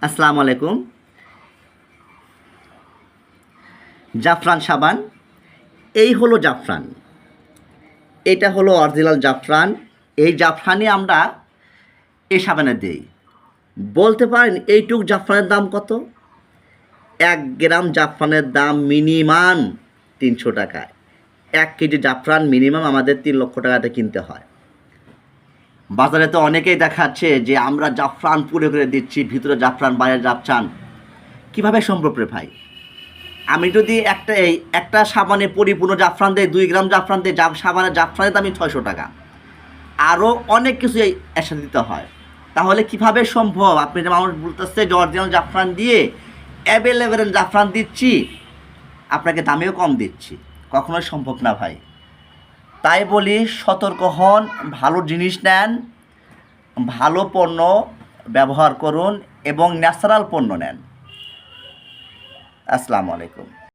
আসসালামু আলাইকুম। জাফরান সাবান, এই হলো জাফরান। এটা হলো অরিজিনাল জাফরান। এই জাফরানই আমরা এই সাবানে দিই। বলতে পারেন এইটুক জাফরানের দাম কত? 1 গ্রাম জাফরানের দাম মিনিমাম 300 টাকা। 1 কেজি জাফরান মিনিমাম আমাদের 3 লক্ষ টাকাতে কিনতে হয়। বাজারে তো অনেকেই দেখাচ্ছে যে আমরা জাফরান পুড়ে করে দিচ্ছি, ভিতরে জাফরান বাইরে জাফরান। কীভাবে সম্ভব রে ভাই? আমি যদি একটা সাবানে পরিপূর্ণ জাফরান দেয়, 2 গ্রাম জাফরান দেয়, সাবানের জাফরানের দামই 600 টাকা। আরও অনেক কিছু একসাথে দিতে হয়। তাহলে কিভাবে সম্ভব? আপনি যে মানুষ বলতেছে যে অরিজিনাল জাফরান দিয়ে অ্যাভেলেবেল জাফরান দিচ্ছি, আপনাকে দামেও কম দিচ্ছি, কখনোই সম্ভব না ভাই। তাই বলি সতর্ক হন, ভালো জিনিস নেন, ভালো পণ্য ব্যবহার করুন এবং ন্যাচারাল পণ্য নেন। আসসালামু আলাইকুম।